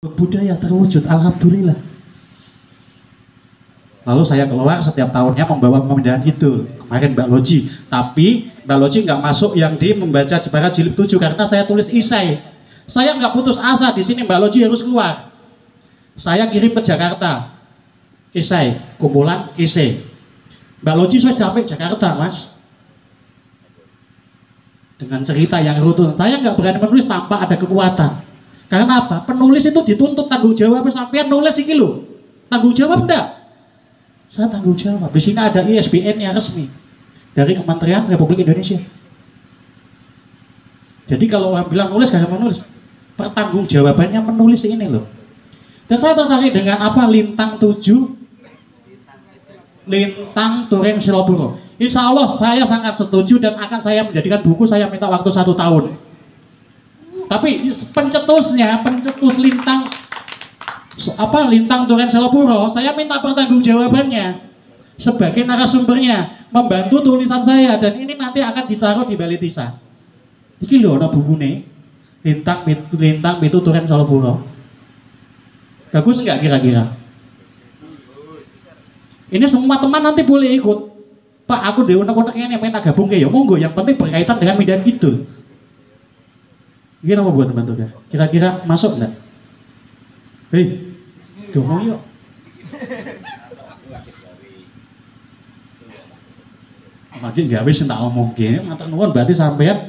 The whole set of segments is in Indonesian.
budaya terwujud, alhamdulillah. Lalu saya keluar setiap tahunnya membawa pemindahan Kidul. Kemarin Mbak Loji, tapi Mbak Loji nggak masuk yang di membaca Jepara Jilid 7 karena saya tulis isai. Saya nggak putus asa di sini Mbak Loji harus keluar. Saya kirim ke Jakarta, isai, kumpulan isai. Mbak Loji sudah sampai Jakarta, Mas. Dengan cerita yang rutin, saya nggak berani menulis tanpa ada kekuatan. Karena apa? Penulis itu dituntut tanggung jawab sampean nulis iki lho. Tanggung jawab enggak? Saya tanggung jawab. Di sini ada ISBN-nya resmi dari Kementerian Republik Indonesia. Jadi kalau orang bilang nulis gak menulis, pertanggung jawabannya menulis ini loh. Dan saya tertarik dengan apa? Lintang 7, Lintang Turing Silopuro. Insya Allah saya sangat setuju dan akan saya menjadikan buku. Saya minta waktu 1 tahun. Tapi pencetus Lintang Lintang Turing Silopuro, saya minta pertanggungjawabannya sebagai narasumbernya, membantu tulisan saya, dan ini nanti akan ditaruh di Balai Tisa. Iki lho ana bukune Lintang Pitu Turing Silopuro. Bagus nggak kira-kira? Ini semua teman nanti boleh ikut. Pak, aku dewe unek-unek ini main gabung ya, monggo. Yang penting berkaitan dengan Mindahan Kidul. Gini apa buat teman tuh? Kira-kira masuk nggak? Hei, dongo yuk. Makin nggak bisa tak omong gini, matur nuwun berarti sampean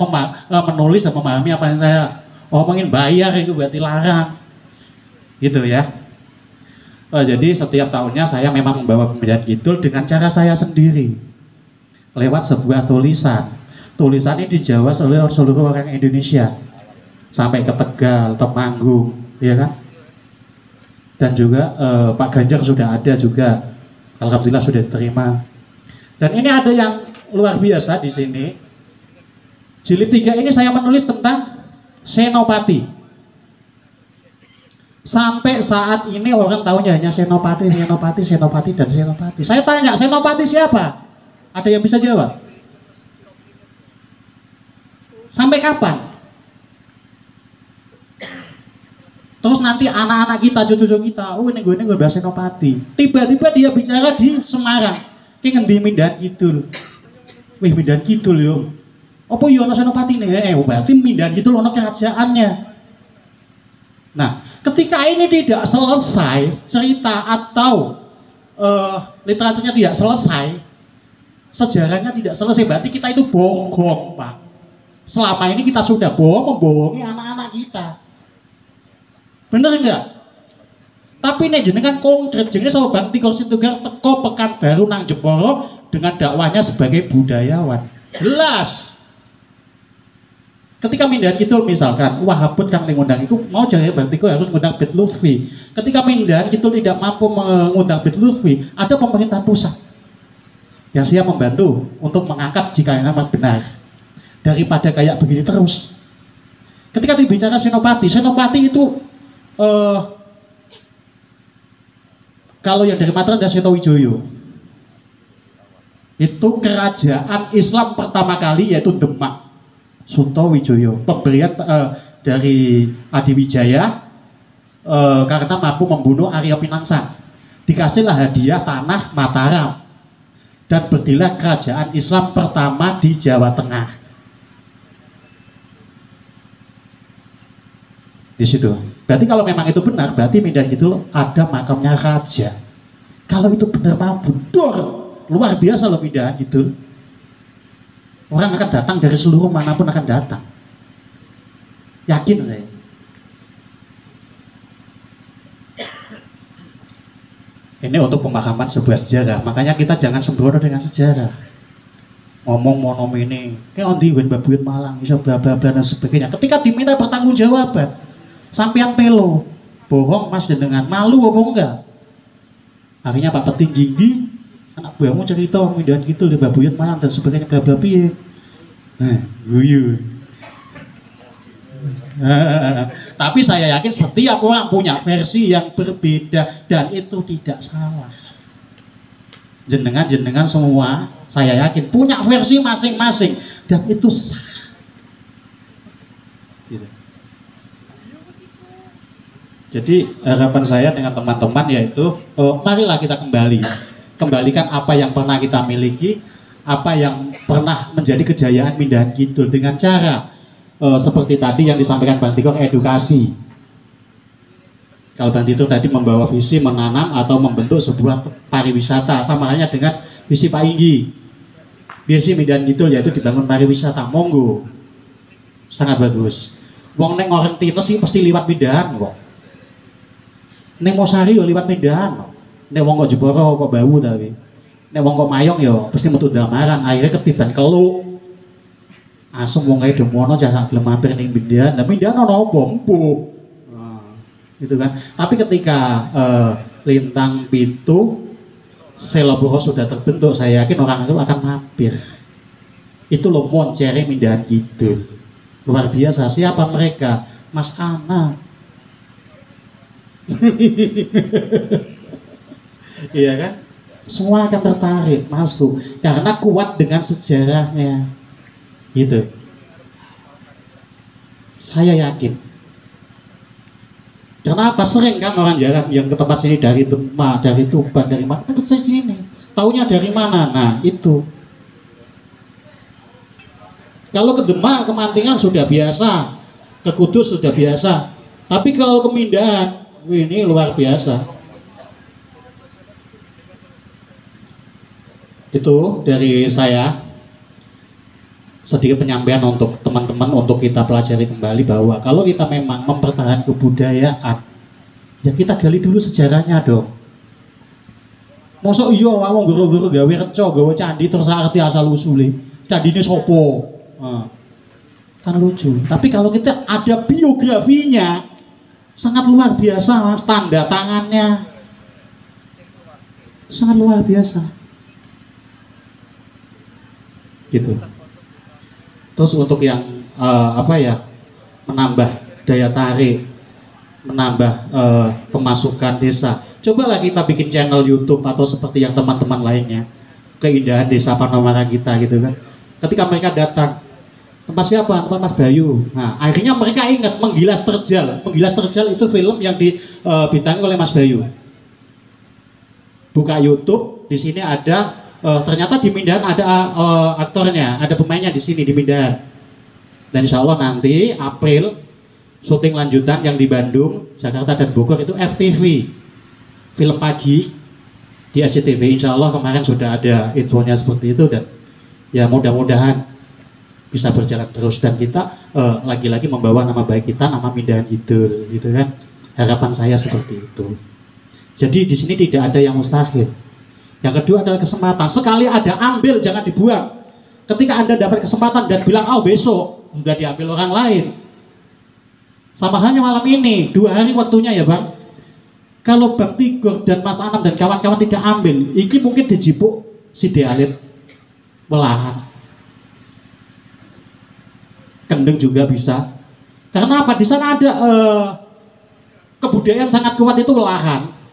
menulis dan memahami apa yang saya omongin. Bayar itu berarti larang, gitu ya. Jadi setiap tahunnya saya memang membawa Mindahan Kidul dengan cara saya sendiri, lewat sebuah tulisan. Tulisan ini dijawab oleh seluruh orang Indonesia, sampai ke Tegal, Temanggung, ya kan? Dan juga Pak Ganjar sudah ada juga, alhamdulillah sudah diterima. Dan ini ada yang luar biasa di sini. Jilid 3 ini saya menulis tentang Senopati. Sampai saat ini orang tahunya hanya Senopati, dan Senopati. Saya tanya, Senopati siapa? Ada yang bisa jawab? Sampai kapan? Terus nanti anak-anak kita, cucu-cucu kita, oh ini gue bahas Senopati. Tiba-tiba dia bicara di Semarang. Ki ngendi Mindahan Kidul. Wih, Mindahan Kidul yo. Apa yo ana Senopati nih? Berarti Mindahan Kidul ana kerajaannya. Nah, ketika ini tidak selesai cerita atau literaturnya tidak selesai, sejarahnya tidak selesai, berarti kita itu bohong, Pak. Selama ini kita sudah membohongi anak-anak kita. Bener enggak? Tapi ini jenengan konkret, jenenge Bang Tigor Siregar teko Pekanbaru nang Jepara dengan dakwahnya sebagai budayawan. Jelas. Ketika Mindahan Kidul misalkan, Wahabut kang ngundang itu mau jare Bang Tigor harus mengundang Bet Lutfi. Ketika Mindahan Kidul tidak mampu mengundang Bet Lutfi, ada pemerintahan pusat yang siap membantu untuk mengangkat jika memang benar. Daripada kayak begini terus. Ketika dibicara Senopati itu kalau yang dari Mataram ada Setowijoyo, itu kerajaan Islam pertama kali, yaitu Demak, Suntowijoyo, pemberian dari Adiwijaya karena mampu membunuh Arya Pinangsan, dikasihlah hadiah tanah Mataram dan berdirilah kerajaan Islam pertama di Jawa Tengah. Di situ. Berarti kalau memang itu benar, berarti Mindahan Kidul ada makamnya raja. Kalau itu benar mampu, luar biasa loh Mindahan Kidul. Orang akan datang dari seluruh manapun akan datang. Yakin saya. Ini untuk pemahaman sebuah sejarah. Makanya kita jangan sembrono dengan sejarah. Ngomong monom ini, kayak ondi wen babuin Malang, bisa bla bla bla dan sebagainya. Ketika diminta pertanggungjawaban, sampean pelo, bohong mas jenengan, malu apa enggak? Akhirnya Pak Petinggi, anak buahmu cerita Mindahan Kidul di Babuyut Malang dan sebagainya, bla bla piye. Guyu. Tapi saya yakin setiap orang punya versi yang berbeda dan itu tidak salah. Jenengan semua, saya yakin punya versi masing-masing dan itu sah. Gitu. Jadi harapan saya dengan teman-teman yaitu marilah kita kembalikan apa yang pernah kita miliki, apa yang pernah menjadi kejayaan Mindahan Kidul dengan cara seperti tadi yang disampaikan Bang Tiko, edukasi. Kalau Bang Tito tadi membawa visi menanam atau membentuk sebuah pariwisata, sama halnya dengan visi Pak Inggi. Visi Mindahan Kidul yaitu dibangun pariwisata, monggo. Sangat bagus. Wong neng orang Tines sih pasti liwat Mindahan kok. Neng Mosari yo liwat Mindahan. Neng wong kok Jepara kok Bau tapi. Neng wong kok Mayong yo pasti metu Damaran, akhirnya ketiban Keluk. Asem wong kaya demono jasa gelem mampir ning Mindahan. Lah Mindahan ono apa? Empuk. Nah, gitu kan. Tapi ketika Lintang Pitu Seloboro sudah terbentuk, saya yakin orang itu akan mampir. Itu loh Moncere Mindahan Kidul. Luar biasa. Siapa mereka? Mas Ana. Iya kan? Semua akan tertarik masuk karena kuat dengan sejarahnya. Gitu. Saya yakin. Kenapa sering kan orang jarang yang ke tempat sini dari Demak, dari Tuban, dari mana? Kan ke sini. Taunya dari mana? Nah, itu. Kalau ke Demak, ke Mantingan sudah biasa, ke Kudus sudah biasa. Tapi kalau ke Mindahan, ini luar biasa. Itu dari saya. Sedikit penyampaian untuk teman-teman, untuk kita pelajari kembali bahwa kalau kita memang mempertahankan kebudayaan, ya kita gali dulu sejarahnya dong. Mosok iya wong guru-guru gawe reca, gawe candi terus ngerti asal usule. Candine sopo? Nah, kan lucu. Tapi kalau kita ada biografinya, sangat luar biasa, Mas. Tanda tangannya sangat luar biasa. Gitu. Terus untuk yang menambah daya tarik, menambah pemasukan desa, cobalah kita bikin channel YouTube atau seperti yang teman-teman lainnya, keindahan desa Panemara kita gitu kan. Ketika mereka datang, tempat siapa? Tempat Mas Bayu. Nah, akhirnya mereka ingat Menggilas Terjal. Menggilas Terjal itu film yang dibintangi oleh Mas Bayu. Buka YouTube, di sini ada. Ternyata di Mindahan ada aktornya, ada pemainnya di sini di Mindahan. Dan insya Allah nanti April syuting lanjutan yang di Bandung, Jakarta dan Bogor itu FTV, film pagi di SCTV. Insya Allah kemarin sudah ada infonya seperti itu dan ya mudah-mudahan bisa berjalan terus dan kita lagi-lagi membawa nama baik kita, nama Mindahan Kidul, gitu kan. Harapan saya seperti itu. Jadi di sini tidak ada yang mustahil. Yang kedua adalah kesempatan. Sekali ada, ambil, jangan dibuang. Ketika Anda dapat kesempatan dan bilang, oh besok, sudah diambil orang lain. Sama halnya malam ini, 2 hari waktunya ya Bang. Kalau Bang Tigor dan Mas Anam dan kawan-kawan tidak ambil, ini mungkin dijipuk si Dealit Welahan. Kendeng juga bisa. Karena apa? Di sana ada kebudayaan sangat kuat itu Welahan.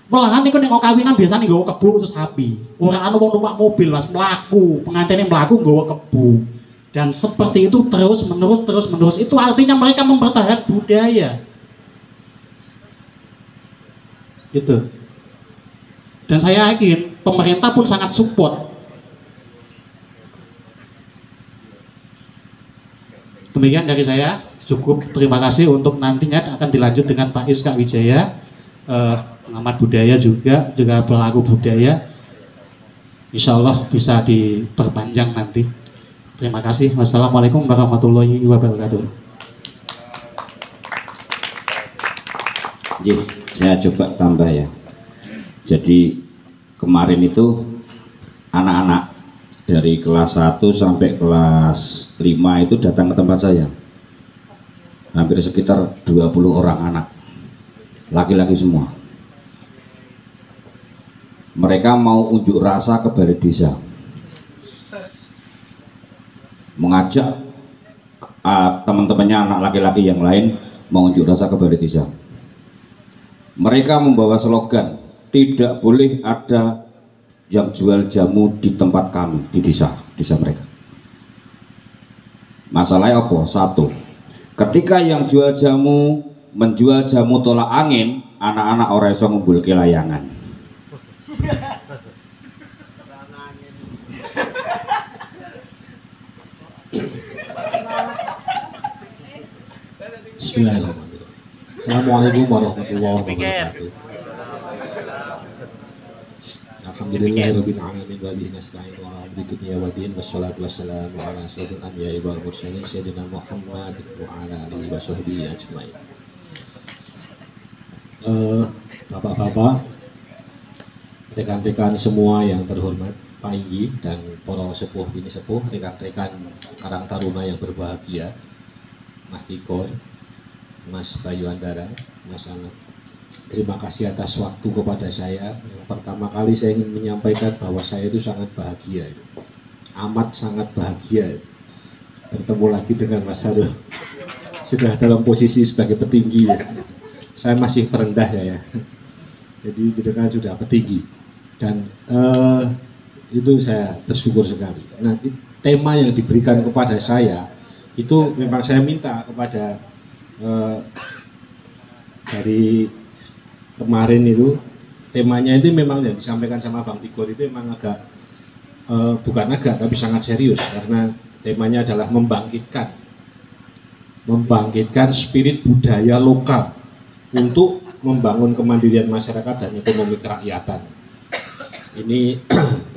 Welahan niku nek kawinan biasane nggawa kebu terus sapi. Ora ana wong numpak mobil Mas, mlaku, pengantene mlaku nggawa kebu. Dan seperti itu terus menerus. Itu artinya mereka mempertahankan budaya. Gitu. Dan saya yakin pemerintah pun sangat support. Demikian dari saya, cukup. Terima kasih. Untuk nantinya akan dilanjut dengan Pak Iska Wijaya, pengamat budaya juga pelaku budaya. Insya Allah bisa diperpanjang nanti. Terima kasih. Wassalamualaikum warahmatullahi wabarakatuh. Jadi saya coba tambah ya. Jadi kemarin itu anak-anak dari kelas 1 sampai kelas 5 itu datang ke tempat saya. Hampir sekitar 20 orang anak. Laki-laki semua. Mereka mau unjuk rasa ke balai desa, mengajak teman-temannya anak laki-laki yang lain mau unjuk rasa ke balai desa. Mereka membawa slogan, tidak boleh ada yang jual jamu di tempat kami, di desa mereka. Masalahnya apa? Satu, ketika yang jual jamu menjual jamu tolak angin, anak-anak ora iso ngumpulke layangan. Bismillahirrahmanirrahim. Assalamualaikum warahmatullahi wabarakatuh. Alhamdulillahirabbil alamin wa bihi nasta'in wa ala amri dunya wa din wassalatu wassalamu ala asyrofil anbiya'i wal mursalin sayyidina Muhammad wa ala alihi wa sahbihi ajmain. Bapak-bapak, rekan-rekan semua yang terhormat, Pak Inggi dan para sepuh bini sepuh, rekan-rekan Karang Taruna yang berbahagia, Mas Tikor, Mas Bayu Andara, Mas Anak. Terima kasih atas waktu kepada saya. Yang pertama kali saya ingin menyampaikan bahwa saya itu sangat bahagia, amat sangat bahagia bertemu lagi dengan Mas Harul. Sudah dalam posisi sebagai petinggi, saya masih perendah ya. Jadi jenengan sudah petinggi dan itu saya bersyukur sekali. Nah, tema yang diberikan kepada saya itu memang saya minta kepada dari kemarin itu temanya itu memang yang disampaikan sama Bang Tigor itu memang agak bukan agak tapi sangat serius karena temanya adalah membangkitkan spirit budaya lokal untuk membangun kemandirian masyarakat dan ekonomi kerakyatan. Ini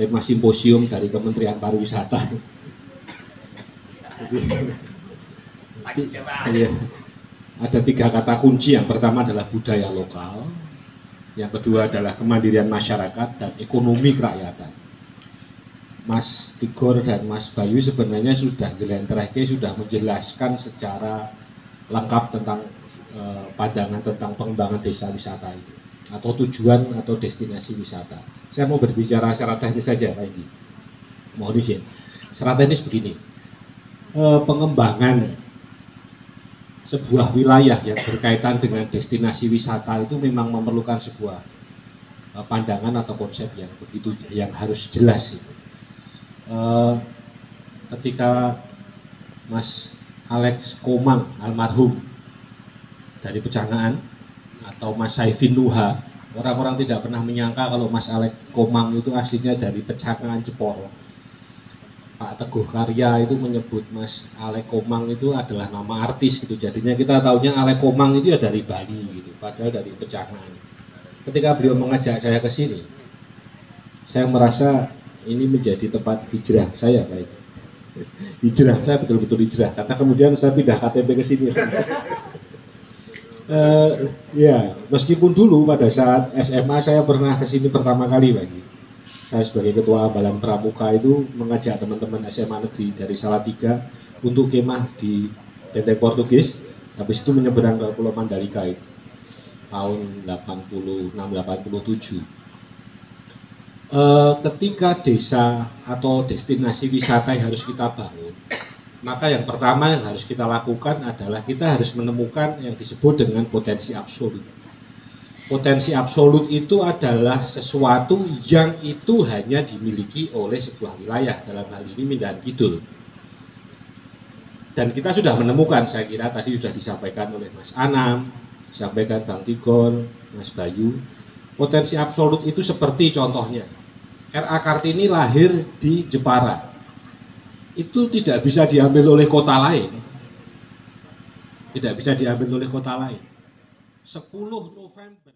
tema simposium dari Kementerian Pariwisata. Jadi, ada 3 kata kunci. Yang pertama adalah budaya lokal, yang kedua adalah kemandirian masyarakat dan ekonomi kerakyatan. Mas Tigor dan Mas Bayu sebenarnya sudah sudah menjelaskan secara lengkap tentang pandangan tentang pengembangan desa wisata itu atau tujuan atau destinasi wisata. Saya mau berbicara secara teknis saja Pak Indi. Mohon izin. Secara teknis begini. Pengembangan sebuah wilayah yang berkaitan dengan destinasi wisata itu memang memerlukan sebuah pandangan atau konsep yang harus jelas itu. Ketika Mas Alex Komang almarhum dari Pecangaan atau Mas Saifin Nuha, orang-orang tidak pernah menyangka kalau Mas Alex Komang itu aslinya dari Pecangaan Jeporo. Pak Teguh Karya itu menyebut Mas Alex Komang itu adalah nama artis gitu, jadinya kita taunya Alex Komang itu ya dari Bali gitu, padahal dari Pecangaan. Ketika beliau mengajak saya ke sini, saya merasa ini menjadi tempat hijrah saya, baik. Hijrah saya betul-betul hijrah, karena kemudian saya pindah KTP ke sini. Ya, meskipun dulu pada saat SMA saya pernah ke sini pertama kali lagi. Saya sebagai ketua Balan Pramuka itu mengajak teman-teman SMA negeri dari Salatiga untuk kemah di Benteng Portugis, habis itu menyeberang ke Pulau Mandalika itu tahun 86-87. Ketika desa atau destinasi wisata yang harus kita bangun, maka yang pertama yang harus kita lakukan adalah kita harus menemukan yang disebut dengan potensi absolut. Potensi absolut itu adalah sesuatu yang itu hanya dimiliki oleh sebuah wilayah, dalam hal ini Mindahan Kidul. Dan kita sudah menemukan, saya kira tadi sudah disampaikan oleh Mas Anam, disampaikan Bang Tigor, Mas Bayu. Potensi absolut itu seperti contohnya, R.A. Kartini lahir di Jepara. Itu tidak bisa diambil oleh kota lain. Tidak bisa diambil oleh kota lain. 10 November